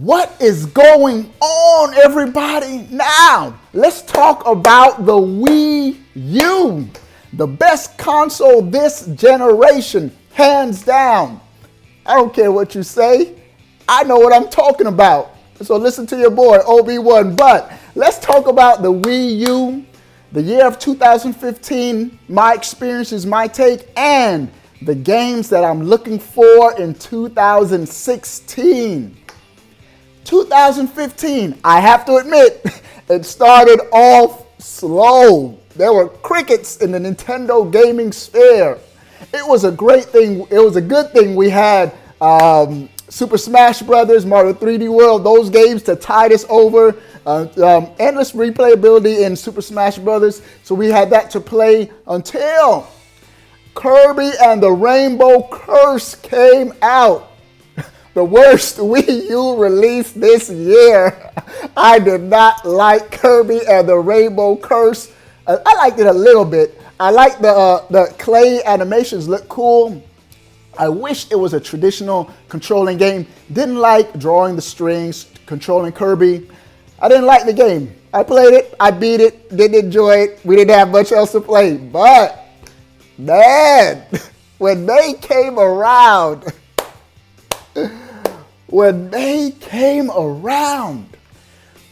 What is going on, everybody? Now, let's talk about the Wii U, the best console this generation, hands down. I don't care what you say. I know what I'm talking about. So listen to your boy, OBe1. But let's talk about the Wii U, the year of 2015, my experiences, my take, and the games that I'm looking for in 2016. 2015, I have to admit, it started off slow. There were crickets in the Nintendo gaming sphere. It was a great thing. It was a good thing we had Super Smash Brothers, Mario 3D World, those games to tide us over. Endless replayability in Super Smash Brothers. So we had that to play until Kirby and the Rainbow Curse came out. The worst Wii U release this year. I did not like Kirby and the Rainbow Curse. I liked it a little bit. I liked the clay animations look cool. I wish it was a traditional controlling game. Didn't like drawing the strings, controlling Kirby. I didn't like the game. I played it, I beat it, didn't enjoy it. We didn't have much else to play. But, man, when they came around,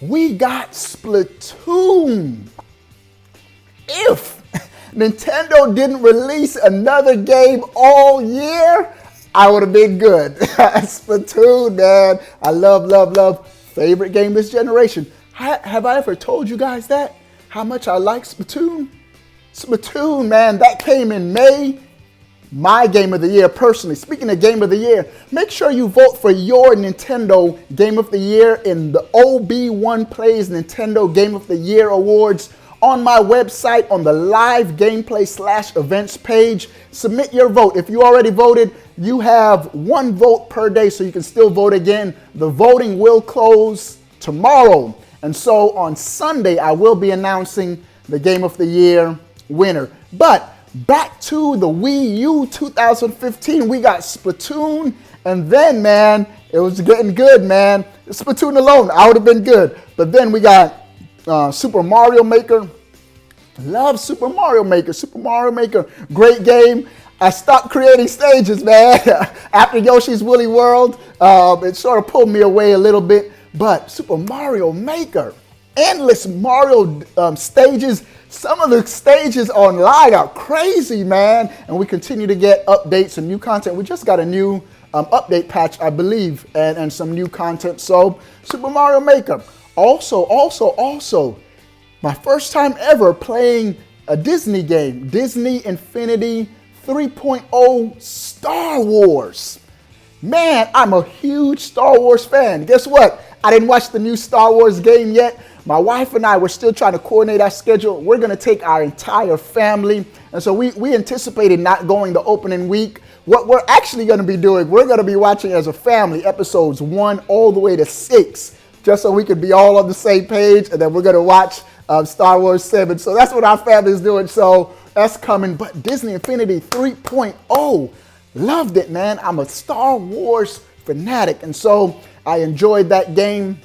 we got Splatoon. If Nintendo didn't release another game all year, I would have been good. Splatoon, man. I love. Favorite game this generation. Have I ever told you guys that? How much I like Splatoon? Splatoon, man, that came in May. My game of the year, personally. Speaking of game of the year, make sure you vote for your Nintendo Game of the Year in the OBe1plays Nintendo Game of the Year Awards on my website on the live gameplay/events page. Submit your vote. If you already voted, you have one vote per day, so you can still vote again. The voting will close tomorrow. And so on Sunday, I will be announcing the Game of the Year winner. But back to the Wii U 2015, we got Splatoon, and then, man, it was getting good, man. Splatoon alone, I would have been good. But then we got Super Mario Maker. Love Super Mario Maker. Super Mario Maker, great game. I stopped creating stages, man. After Yoshi's Woolly World, it sort of pulled me away a little bit. But Super Mario Maker, endless Mario stages. Some of the stages online are crazy, man. And we continue to get updates and new content. We just got a new update patch, I believe, and some new content. So Super Mario Maker. Also, my first time ever playing a Disney game, Disney Infinity 3.0 Star Wars. Man, I'm a huge Star Wars fan. Guess what? I didn't watch the new Star Wars game yet. My wife and I were still trying to coordinate our schedule. We're going to take our entire family. And so we anticipated not going the opening week. What we're actually going to be doing, we're going to be watching as a family episodes 1 all the way to 6, just so we could be all on the same page. And then we're going to watch Star Wars 7. So that's what our family is doing. So that's coming. But Disney Infinity 3.0, loved it, man. I'm a Star Wars fanatic. And so I enjoyed that game.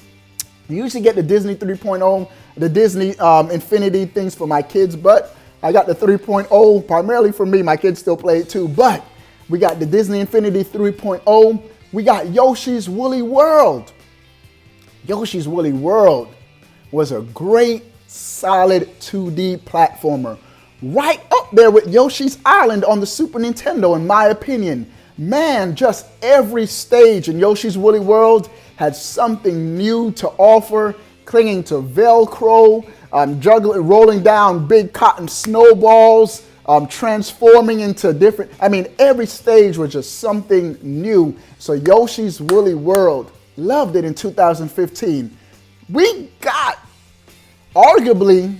I usually get the Disney 3.0, the Disney Infinity things for my kids, but I got the 3.0 primarily for me. My kids still play it too, but we got the Disney Infinity 3.0. We got Yoshi's Woolly World. Yoshi's Woolly World was a great, solid 2D platformer. Right up there with Yoshi's Island on the Super Nintendo, in my opinion. Man, just every stage in Yoshi's Woolly World had something new to offer, clinging to Velcro, juggling, rolling down big cotton snowballs, transforming into different, every stage was just something new. So Yoshi's Woolly World, loved it in 2015. We got arguably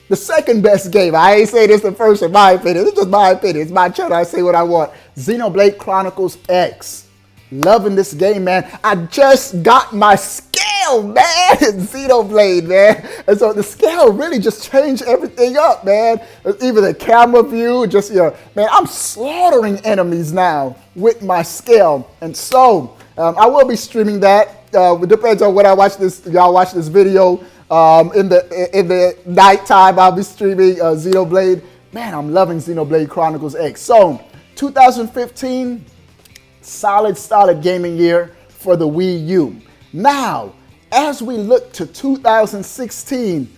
the second best game. I ain't say this the first, in my opinion. This is just my opinion. It's my channel. I say what I want. Xenoblade Chronicles X. Loving this game, man. I just got my scale, man, in Xenoblade, man. And so the scale really just changed everything up, man. Even the camera view, just, man, I'm slaughtering enemies now with my scale. And so I will be streaming that It depends on when I watch this. Y'all watch this video. In the nighttime, I'll be streaming Xenoblade. Man, I'm loving Xenoblade Chronicles X. So, 2015, solid gaming year for the Wii U. Now, as we look to 2016,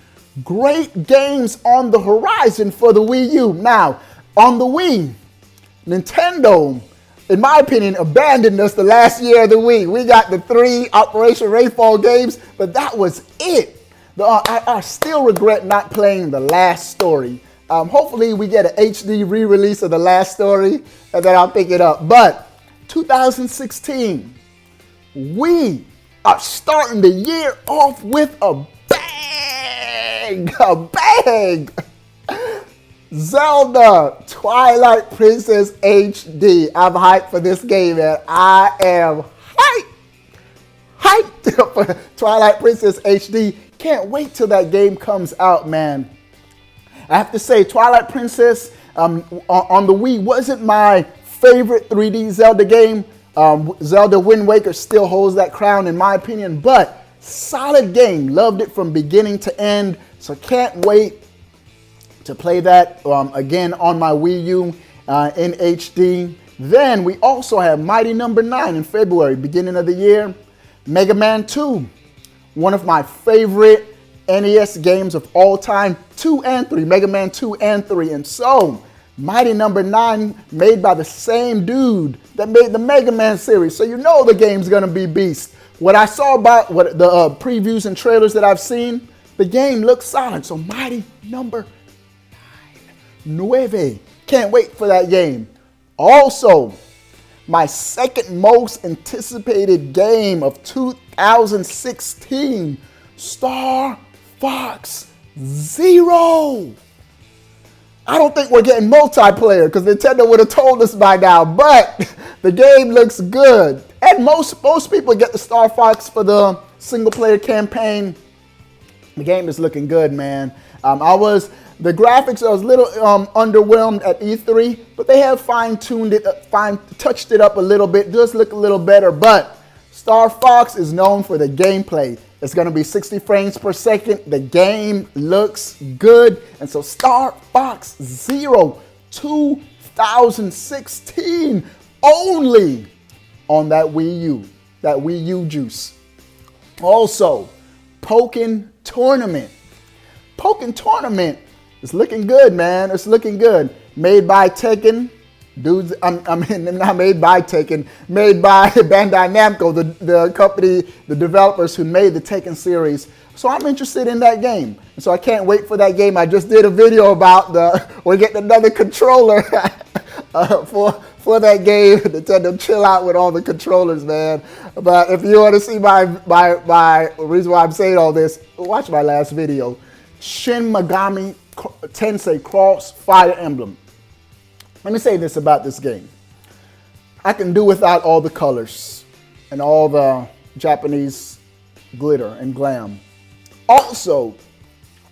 great games on the horizon for the Wii U. Now, on the Wii, Nintendo, in my opinion, abandoned us the last year of the Wii. We got the 3 Operation Rainfall games, but that was it. I still regret not playing the last story. Hopefully we get an HD re-release of the last story, and then I'll pick it up. But 2016, we are starting the year off with a bang! A bang! Zelda Twilight Princess HD. I'm hyped for this game, man. I am hyped for Twilight Princess HD. Can't wait till that game comes out, man. I have to say, Twilight Princess on the Wii wasn't my favorite 3D Zelda game. Zelda Wind Waker still holds that crown in my opinion, but solid game. Loved it from beginning to end, so can't wait to play that again on my Wii U in HD. Then we also have Mighty Number 9 in February, beginning of the year. Mega Man 2, one of my favorite NES games of all time, 2 and 3, Mega Man 2 and 3. And so, Mighty Number 9, made by the same dude that made the Mega Man series. So you know the game's gonna be beast. What I saw about the previews and trailers that I've seen, the game looks solid. So Mighty Number 9. Can't wait for that game. Also, my second most anticipated game of 2016, Star Fox Zero. I don't think we're getting multiplayer because Nintendo would have told us by now, but the game looks good. And most people get the Star Fox for the single player campaign. The game is looking good, man. The graphics, I was a little underwhelmed at E3, but they have fine-tuned it, touched it up a little bit. Does look a little better, but Star Fox is known for the gameplay. It's going to be 60 frames per second. The game looks good. And so Star Fox Zero 2016 only on that Wii U juice. Also, Pokken Tournament. Pokken Tournament is looking good, man. It's looking good. Made by Tekken. Dudes, not made by Tekken, made by Bandai Namco, the company, the developers who made the Tekken series. So I'm interested in that game. And so I can't wait for that game. I just did a video about we're getting another controller for that game. Nintendo, chill out with all the controllers, man. But if you want to see my reason why I'm saying all this, watch my last video. Shin Megami Tensei Cross Fire Emblem. Let me say this about this game. I can do without all the colors and all the Japanese glitter and glam. Also,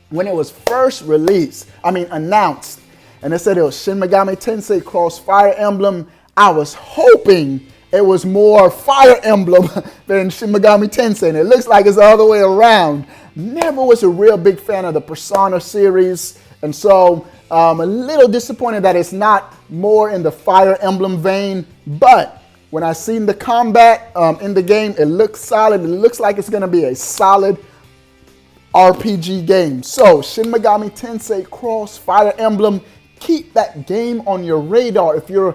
when it was first announced, and they said it was Shin Megami Tensei Cross Fire Emblem, I was hoping it was more Fire Emblem than Shin Megami Tensei, and it looks like it's the other way around. Never was a real big fan of the Persona series, and so a little disappointed that it's not more in the Fire Emblem vein, but when I seen the combat in the game, it looks solid. It looks like it's going to be a solid RPG game. So, Shin Megami Tensei Cross Fire Emblem, keep that game on your radar. If you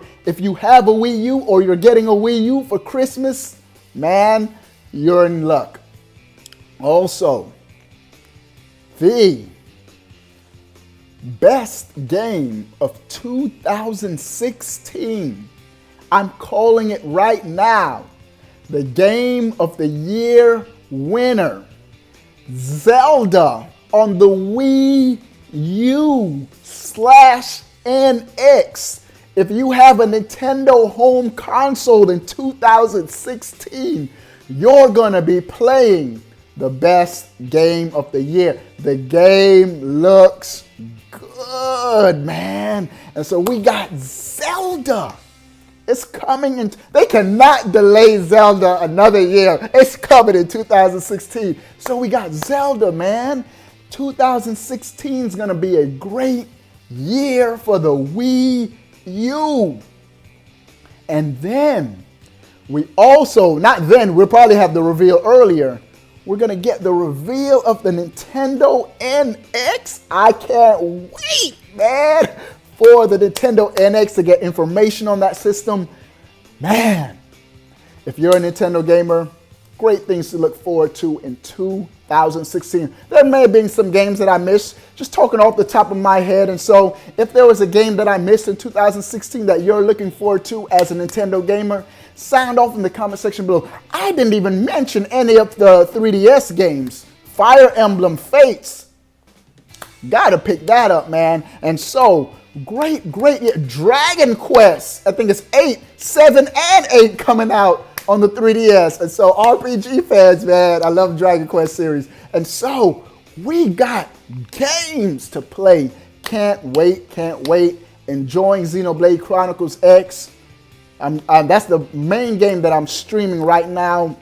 have a Wii U or you're getting a Wii U for Christmas, man, you're in luck. Also, the best game of 2016. I'm calling it right now. The Game of the Year winner, Zelda on the Wii U/NX. If you have a Nintendo home console in 2016, you're gonna be playing the best game of the year. The game looks good, man. And so we got Zelda. It's coming, and they cannot delay Zelda another year. It's coming in 2016. So we got Zelda, man. 2016 is going to be a great year for the Wii U. And then we also, not then, we'll probably have the reveal earlier. We're going to get the reveal of the Nintendo NX. I can't wait, man, for the Nintendo NX to get information on that system. Man, if you're a Nintendo gamer, great things to look forward to in 2016. There may have been some games that I missed, just talking off the top of my head. And so if there was a game that I missed in 2016 that you're looking forward to as a Nintendo gamer, sound off in the comment section below. I didn't even mention any of the 3DS games. Fire Emblem Fates. Gotta pick that up, man. And so, great Dragon Quest. I think it's 8, 7, and 8 coming out on the 3DS. And so, RPG fans, man, I love Dragon Quest series. And so, we got games to play. Can't wait. Enjoying Xenoblade Chronicles X. That's the main game that I'm streaming right now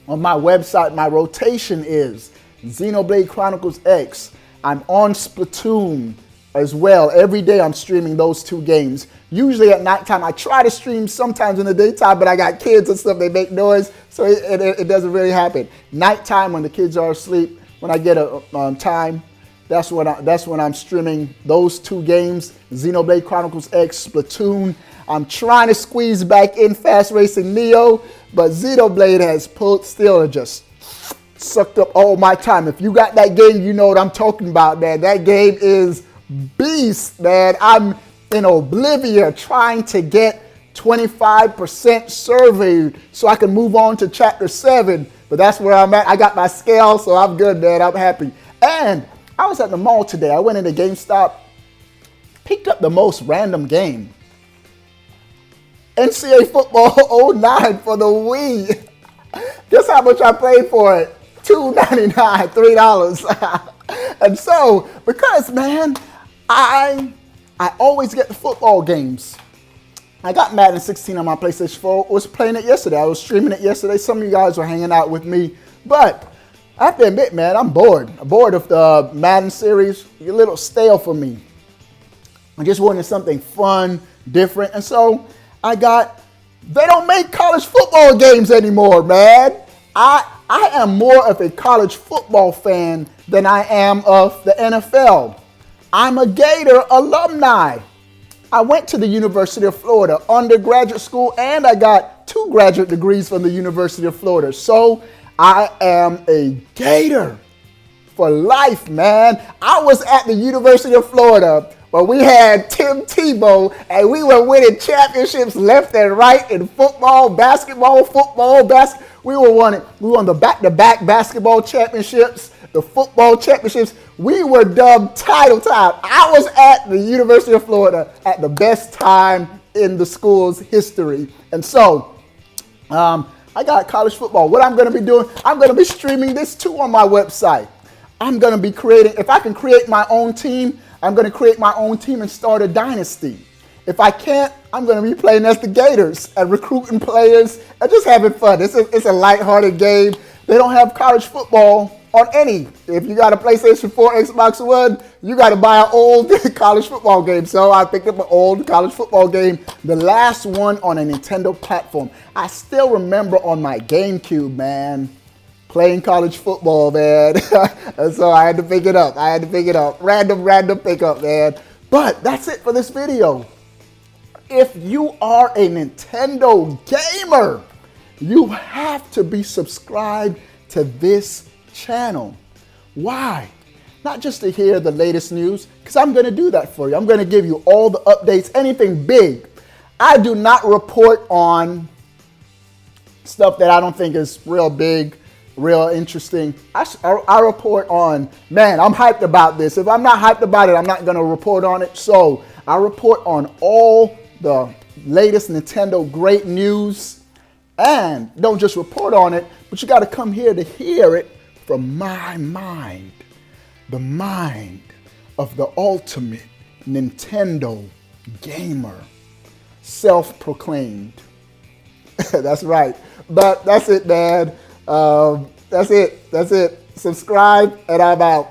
on my website. My rotation is Xenoblade Chronicles X. I'm on Splatoon as well. Every day I'm streaming those two games. Usually at nighttime. I try to stream sometimes in the daytime, but I got kids and stuff. They make noise, so it doesn't really happen. Nighttime when the kids are asleep, when I get a time, that's when I'm streaming those two games, Xenoblade Chronicles X, Splatoon. I'm trying to squeeze back in Fast Racing Neo, but Xenoblade has still just sucked up all my time. If you got that game, you know what I'm talking about, man. That game is beast, man. I'm in Oblivion trying to get 25% surveyed so I can move on to Chapter 7, but that's where I'm at. I got my scale, so I'm good, man. I'm happy. And I was at the mall today. I went into GameStop, picked up the most random game. NCAA Football 09 for the Wii. Guess how much I paid for it? $2.99, $3. And so, because, man, I always get the football games. I got Madden 16 on my PlayStation 4. I was playing it yesterday. I was streaming it yesterday. Some of you guys were hanging out with me. But I have to admit, man, I'm bored. I'm bored of the Madden series. It's a little stale for me. I just wanted something fun, different. And so they don't make college football games anymore, man. I am more of a college football fan than I am of the NFL. I'm a Gator alumni. I went to the University of Florida, undergraduate school, and I got 2 graduate degrees from the University of Florida. So I am a Gator for life, man. I was at the University of Florida where we had Tim Tebow, and we were winning championships left and right in football, basketball. We won the back-to-back basketball championships, the football championships. We were dubbed title time. I was at the University of Florida at the best time in the school's history. And so, I got college football. What I'm going to be doing, I'm going to be streaming this too on my website. I'm going to be creating, if I can create my own team, I'm going to create my own team and start a dynasty. If I can't, I'm going to be playing as the Gators and recruiting players and just having fun. It's a lighthearted game. They don't have college football on any. If you got a PlayStation 4, Xbox One, you got to buy an old college football game. So I picked up an old college football game, the last one on a Nintendo platform. I still remember on my GameCube, man, playing college football, man. And so I had to pick it up. Random pickup, man. But that's it for this video. If you are a Nintendo gamer, you have to be subscribed to this channel. Why? Not just to hear the latest news, because I'm going to do that for you. I'm going to give you all the updates, anything big. I do not report on stuff that I don't think is real big, real interesting. I report on, man, I'm hyped about this. If I'm not hyped about it, I'm not going to report on it. So I report on all the latest Nintendo great news. And don't just report on it, but you got to come here to hear it from my mind. The mind of the ultimate Nintendo gamer. self-proclaimed. That's right. But that's it, man. That's it. Subscribe, and I'm out.